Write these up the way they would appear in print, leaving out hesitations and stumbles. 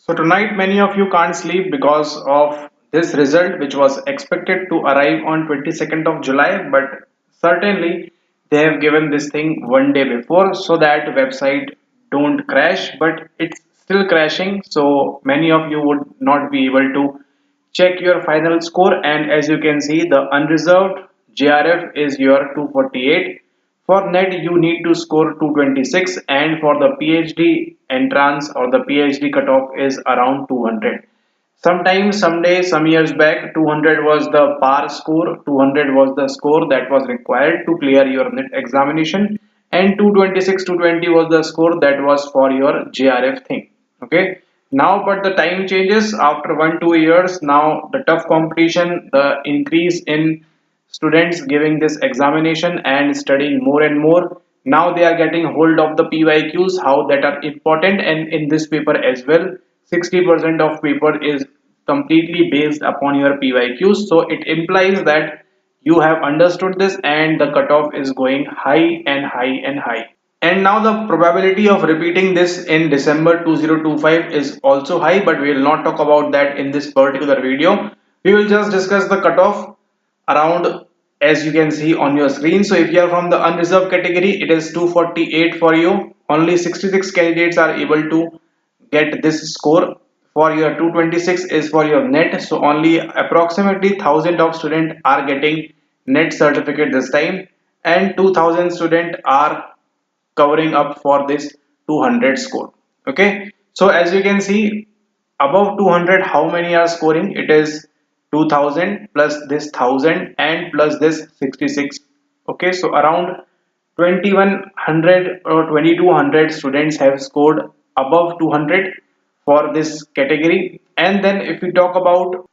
So tonight many of you can't sleep because of this result which was expected to arrive on 22nd of July, but certainly they have given this thing one day before so that website don't crash, but it's still crashing, so many of you would not be able to check your final score. And as you can see, the unreserved JRF is your 248. For net you need to score 226, and for the PhD entrance or the PhD cutoff is around 200. Sometimes, someday, some years back, 200 was the par score, 200 was the score that was required to clear your NET examination, and 226, 220 was the score that was for your JRF thing. Okay, now, but the time changes after 1 2 years. Now, the tough competition, the increase in students giving this examination and studying more and more. Now they are getting hold of the PYQs, how that are important, and in this paper as well, 60% of paper is completely based upon your PYQs. So it implies that you have understood this and the cutoff is going high and high and high. And now the probability of repeating this in December 2025 is also high, but we will not talk about that in this particular video. We will just discuss the cutoff around, as you can see on your screen. So if you are from the unreserved category, it is 248 for you. Only 66 candidates are able to get this score. For your 226 is for your net. So only approximately 1000 of students are getting net certificate this time, and 2000 students are covering up for this 200 score. Okay, so as you can see, above 200 how many are scoring? It is 2000 plus this 1000 and plus this 66. Okay, so around 2100 or 2200 students have scored above 200 for this category. And then if we talk about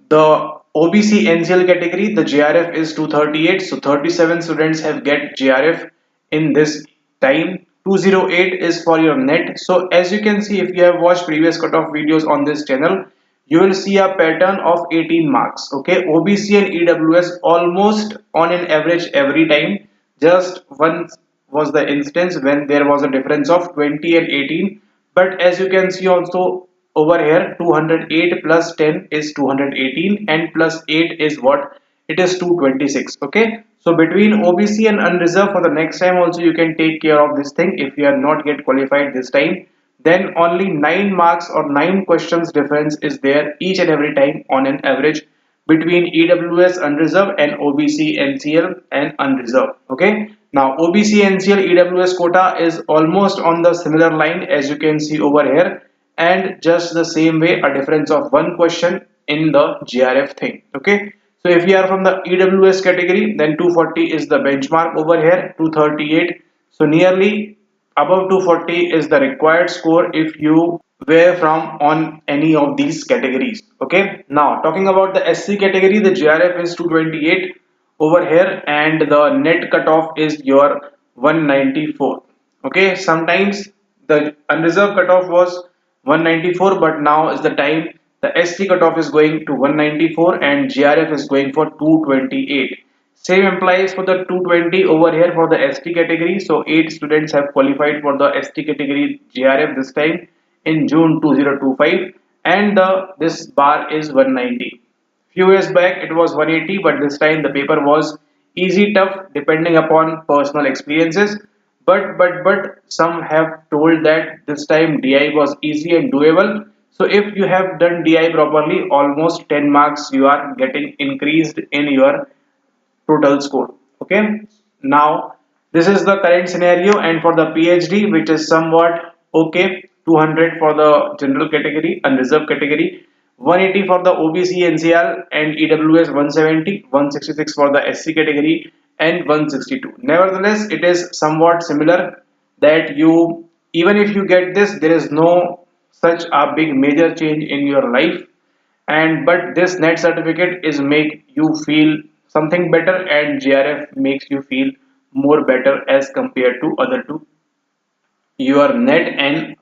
the OBC NCL category, the JRF is 238, so 37 students have get JRF in this time. 208 is for your net. So as you can see, if you have watched previous cutoff videos on this channel, you will see a pattern of 18 marks. Okay, OBC and EWS almost on an average every time. Just once was the instance when there was a difference of 20 and 18. But as you can see also over here, 208 plus 10 is 218, and plus 8 is what? It is 226. Okay, so between OBC and unreserved, for the next time also you can take care of this thing. If you are not get qualified this time, then only 9 marks or 9 questions difference is there each and every time on an average between EWS unreserved and OBC NCL and unreserved. Okay, now OBC NCL EWS quota is almost on the similar line as you can see over here, and just the same way a difference of one question in the GRF thing. Okay, so if you are from the EWS category, then 240 is the benchmark over here, 238. So nearly above 240 is the required score if you were from on any of these categories. Okay, now talking about the SC category, the GRF is 228 over here, and the net cutoff is your 194. Okay, sometimes the unreserved cutoff was 194, but now is the time the SC cutoff is going to 194 and GRF is going for 228. Same applies for the 220 over here for the ST category. So 8 students have qualified for the ST category GRF this time in June 2025, and this bar is 190. Few years back it was 180, but this time the paper was easy tough depending upon personal experiences. But some have told that this time DI was easy and doable. So if you have done DI properly, almost 10 marks you are getting increased in your total score. Okay, now this is the current scenario, and for the PhD which is somewhat okay, 200 for the general category unreserved category, 180 for the OBC NCL and EWS, 170, 166 for the SC category, and 162. Nevertheless, it is somewhat similar that you, even if you get this, there is no such a big major change in your life, and but this net certificate is make you feel something better, and GRF makes you feel more better as compared to other two, your net and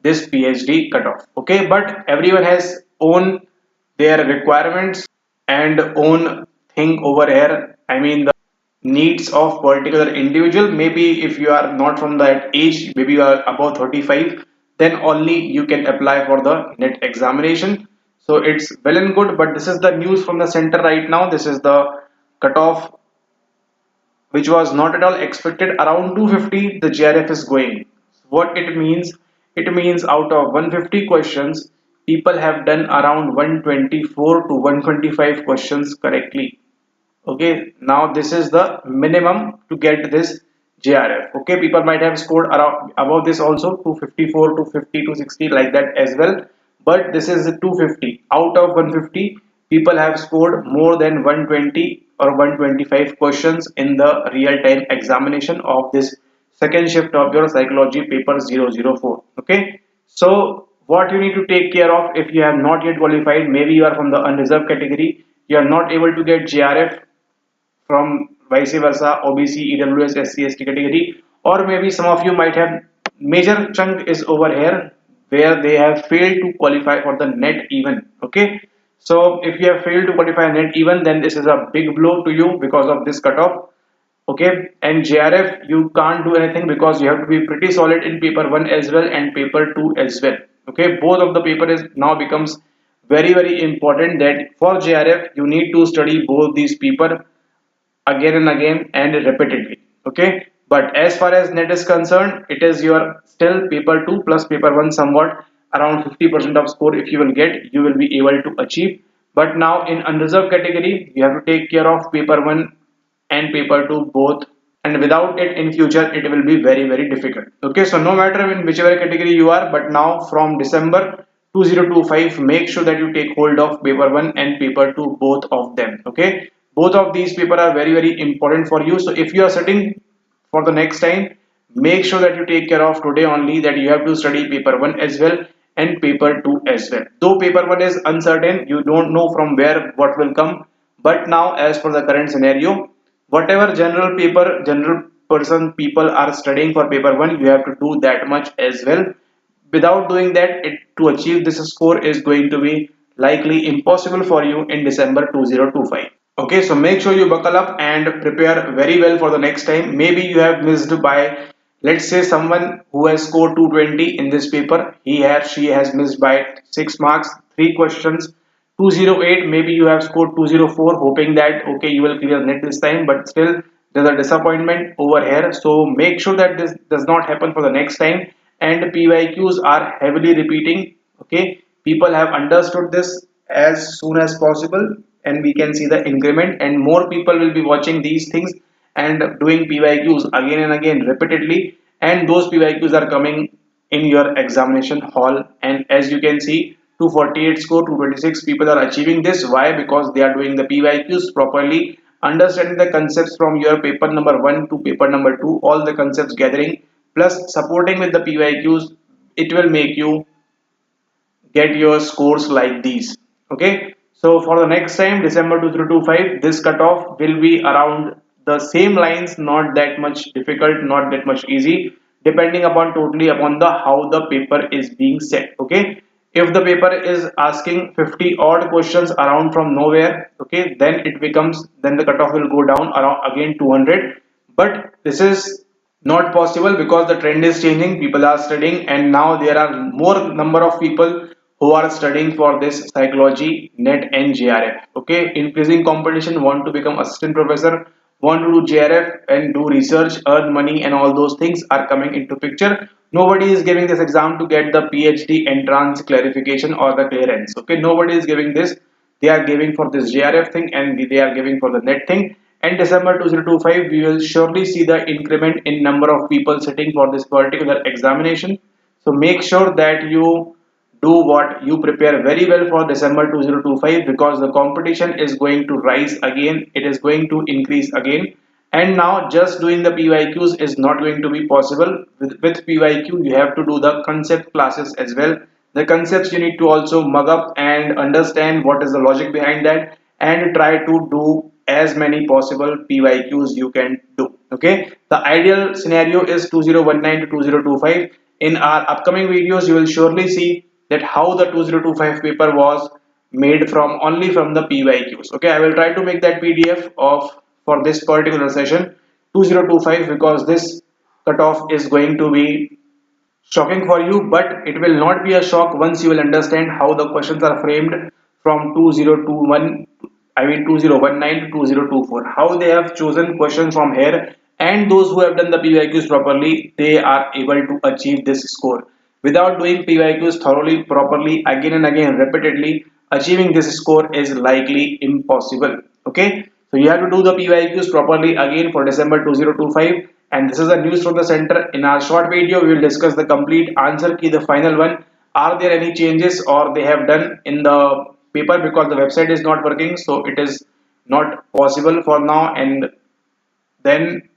this PhD cutoff. Okay, but everyone has own their requirements and own thing over here. I mean the needs of particular individual. Maybe if you are not from that age, maybe you are above 35, then only you can apply for the net examination. So it's well and good, but this is the news from the center right now. This is the cutoff which was not at all expected. Around 250 the GRF is going. What it means? It means out of 150 questions, people have done around 124 to 125 questions correctly. Okay, now this is the minimum to get this JRF. Okay, people might have scored around above this also, 254 to 50 to 60 like that as well, but this is 250 out of 150. People have scored more than 120 or 125 questions in the real time examination of this second shift of your psychology paper 004. Okay, so what you need to take care of, if you have not yet qualified, maybe you are from the unreserved category, you are not able to get JRF from vice versa OBC, EWS, SC, ST category, or maybe some of you might have major chunk is over here where they have failed to qualify for the net even. Okay, so if you have failed to qualify net even, then this is a big blow to you because of this cutoff. Okay, and JRF you can't do anything because you have to be pretty solid in paper 1 as well and paper 2 as well. Okay, both of the paper is now becomes very important, that for JRF you need to study both these paper again and again and repeatedly. Okay, but as far as net is concerned, it is your still paper 2 plus paper 1 somewhat around 50% of score. If you will get, you will be able to achieve. But now in unreserved category you have to take care of paper 1 and paper 2 both, and without it in future it will be very difficult. Okay, so no matter in whichever category you are, but now from December 2025, make sure that you take hold of paper 1 and paper 2 both of them. Okay, both of these paper are very important for you. So if you are sitting for the next time, make sure that you take care of today only, that you have to study paper 1 as well and paper 2 as well. Though paper 1 is uncertain, you don't know from where what will come, but now as per the current scenario, whatever general person people are studying for paper 1, you have to do that much as well. Without doing that, to achieve this score is going to be likely impossible for you in December 2025. Okay, so make sure you buckle up and prepare very well for the next time. Maybe you have missed by, let's say, someone who has scored 220 in this paper, he or she has missed by 6 marks, 3 questions. 208, maybe you have scored 204 hoping that okay you will clear net this time, but still there's a disappointment over here. So make sure that this does not happen for the next time. And PYQs are heavily repeating. Okay, people have understood this as soon as possible, and we can see the increment, and more people will be watching these things and doing PYQs again and again repeatedly, and those PYQs are coming in your examination hall. And as you can see, 248 score, 226 people are achieving this. Why? Because they are doing the PYQs properly, understanding the concepts from your paper number 1 to paper number 2, all the concepts gathering plus supporting with the PYQs. It will make you get your scores like these. Okay, so for the next time, December 2025, this cutoff will be around the same lines, not that much difficult, not that much easy, depending upon totally upon the how the paper is being set. Okay, if the paper is asking 50 odd questions around from nowhere, okay, then it becomes, then the cutoff will go down around again 200. But this is not possible because the trend is changing, people are studying, and now there are more number of people who are studying for this psychology net and JRF. Okay, increasing competition, want to become assistant professor, want to do JRF and do research, earn money, and all those things are coming into picture. Nobody is giving this exam to get the PhD entrance clarification or the clearance. Okay, nobody is giving this. They are giving for this JRF thing and they are giving for the net thing. And December 2025, we will surely see the increment in number of people sitting for this particular examination. So make sure that you do what you prepare very well for December 2025, because the competition is going to rise again, it is going to increase again. And now just doing the PYQs is not going to be possible. With PYQ you have to do the concept classes as well. The concepts you need to also mug up and understand what is the logic behind that, and try to do as many possible PYQs you can do. Okay, the ideal scenario is 2019 to 2025. In our upcoming videos you will surely see that how the 2025 paper was made from only from the PYQs. Okay, I will try to make that PDF of for this particular session 2025, because this cutoff is going to be shocking for you, but it will not be a shock once you will understand how the questions are framed from 2021, I mean 2019 to 2024. How they have chosen questions from here, and those who have done the PYQs properly, they are able to achieve this score. Without doing PYQs thoroughly, properly, again and again, repeatedly, achieving this score is likely impossible. Okay, so you have to do the PYQs properly again for December 2025. And this is the news from the center. In our short video, we will discuss the complete answer key, the final one. Are there any changes or they have done in the paper because the website is not working, so it is not possible for now. And then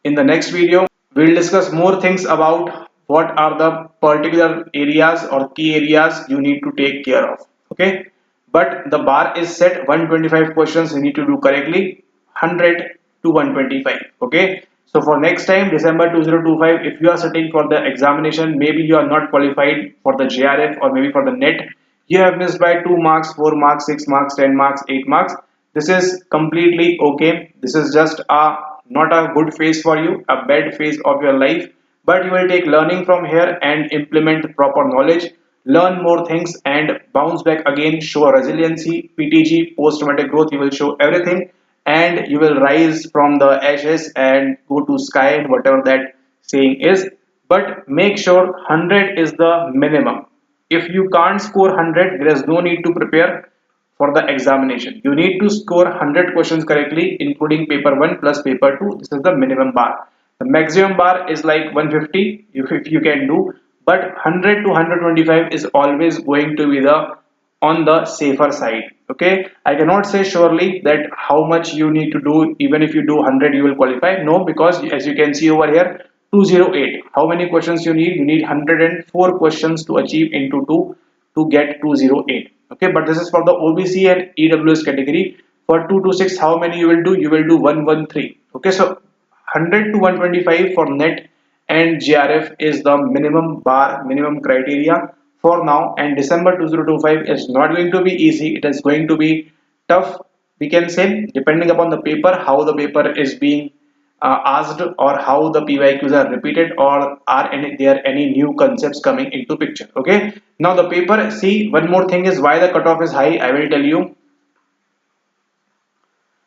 in the next video, we'll discuss more things about what are the particular areas or key areas you need to take care of. Okay, but the bar is set 125 questions you need to do correctly, 100 to 125. Okay, so for next time, December 2025, if you are sitting for the examination, maybe you are not qualified for the JRF or maybe for the net, you have missed by 2 marks, 4 marks, 6 marks, 10 marks, 8 marks. This is completely okay. This is just a not a good phase for you, a bad phase of your life, but you will take learning from here and implement proper knowledge, learn more things and bounce back again, show resiliency, PTG, post-traumatic growth, you will show everything and you will rise from the ashes and go to sky and whatever that saying is. But make sure 100 is the minimum. If you can't score 100, there is no need to prepare for the examination. You need to score 100 questions correctly, including paper 1 plus paper 2. This is the minimum bar. The maximum bar is like 150 if you can do, but 100 to 125 is always going to be the on the safer side. Okay, I cannot say surely that how much you need to do. Even if you do 100 you will qualify. No, because as you can see over here, 208, how many questions you need? You need 104 questions to achieve into 2 to get 208. Okay, but this is for the OBC and EWS category. For 2 to 6, how many you will do? You will do 113. Okay, so 100 to 125 for net and JRF is the minimum bar, minimum criteria for now. And December 2025 is not going to be easy. It is going to be tough, we can say, depending upon the paper, how the paper is being asked, or how the PYQs are repeated, or are there any new concepts coming into picture. Okay, now the paper, see, one more thing is why the cutoff is high. I will tell you.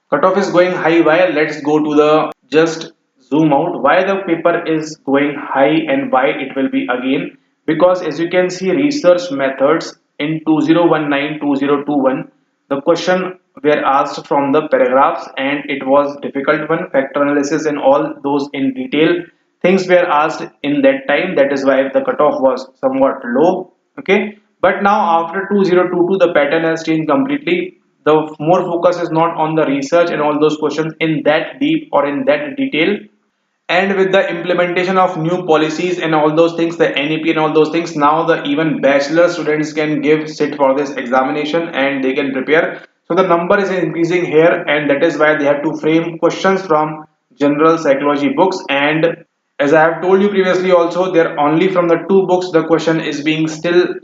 Cutoff is going high. Why? Let's go to the just zoom out. Why the paper is going high and why it will be again? Because as you can see, research methods in 2019 2021, the question were asked from the paragraphs and it was difficult one. Factor analysis and all those in detail things were asked in that time. That is why the cutoff was somewhat low. Okay, but now after 2022, the pattern has changed completely. The more focus is not on the research and all those questions in that deep or in that detail, and with the implementation of new policies and all those things, the NEP and all those things, now the even bachelor students can give sit for this examination and they can prepare. So the number is increasing here, and that is why they have to frame questions from general psychology books. And as I have told you previously also, they're only from the two books the question is being still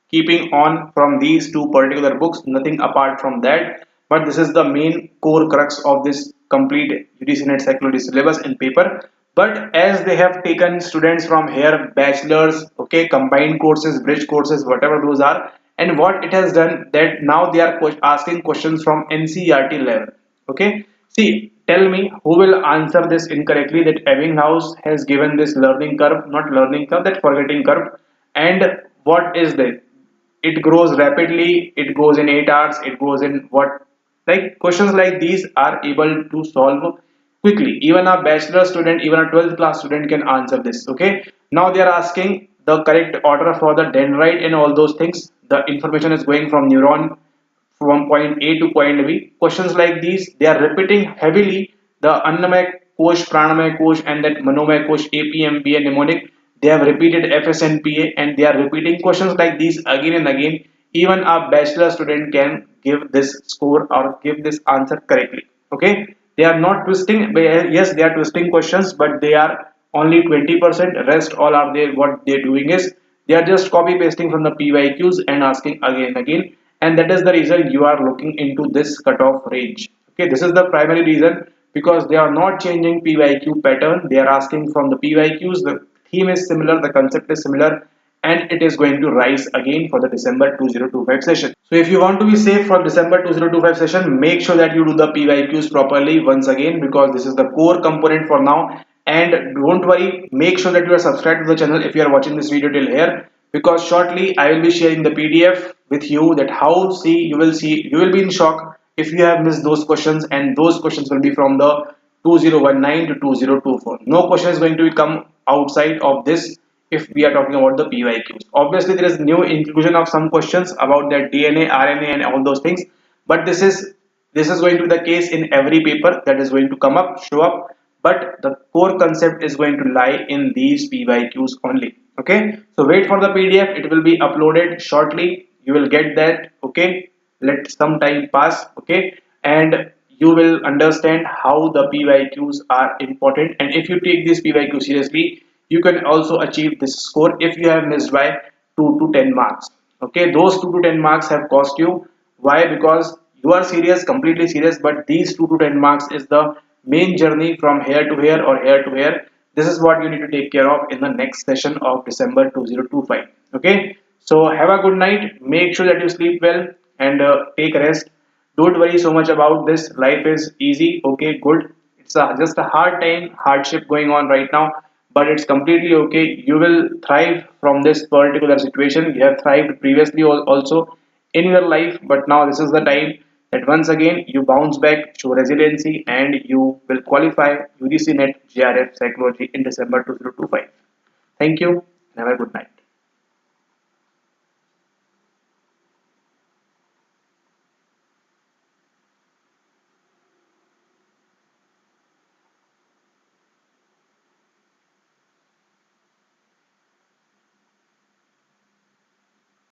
keeping on from these two particular books, nothing apart from that. But this is the main core crux of this complete UGC NET psychology syllabus in paper. But as they have taken students from here, bachelors, okay, combined courses, bridge courses, whatever those are, and what it has done, that now they are asking questions from NCERT level. Okay, see, tell me who will answer this incorrectly, that Ebbinghaus has given this learning curve, not learning curve, that forgetting curve. And what is that? It grows rapidly, it goes in 8 hours, it goes in what, like questions like these are able to solve quickly. Even a bachelor student, even a 12th class student can answer this. Okay, now they are asking the correct order for the dendrite and all those things. The information is going from neuron from point A to point B. Questions like these, they are repeating heavily the Annamay Kosh, Pranamay Kosh, and that Manomay Kosh, APMBA mnemonic. They have repeated FSNPA and they are repeating questions like these again and again. Even a bachelor student can give this score or give this answer correctly. Okay, they are not twisting. Yes, they are twisting questions, but they are only 20%. Rest all are there. What they're doing is they are just copy pasting from the PYQs and asking again and again, and that is the reason you are looking into this cutoff range. Okay, this is the primary reason, because they are not changing PYQ pattern. They are asking from the PYQs the theme is similar, the concept is similar, and it is going to rise again for the December 2025 session. So if you want to be safe for December 2025 session, make sure that you do the PYQs properly once again, because this is the core component for now. And don't worry, make sure that you are subscribed to the channel if you are watching this video till here, because shortly I will be sharing the PDF with you, that how see you will be in shock if you have missed those questions, and those questions will be from the 2019 to 2024. No question is going to come outside of this if we are talking about the PYQs. Obviously, there is new inclusion of some questions about that DNA, RNA, and all those things, but this is going to be the case in every paper that is going to come up, show up. But the core concept is going to lie in these PYQs only. Okay, so wait for the PDF; it will be uploaded shortly. You will get that. Okay, let some time pass. Okay, and you will understand how the PYQs are important, and if you take this PYQ seriously, you can also achieve this score if you have missed by 2 to 10 marks. Okay, those 2 to 10 marks have cost you. Why? Because you are serious, completely serious, but these 2 to 10 marks is the main journey from here to here or here to here. This is what you need to take care of in the next session of December 2025. Okay, so have a good night, make sure that you sleep well, and take rest. Don't worry so much about this. Life is easy. Okay, good. It's just a hard time, hardship going on right now, but it's completely okay. You will thrive from this particular situation. You have thrived previously also in your life, but now this is the time that once again you bounce back, show resiliency, and you will qualify UGC NET JRF Psychology in December 2025. Thank you and have a good night.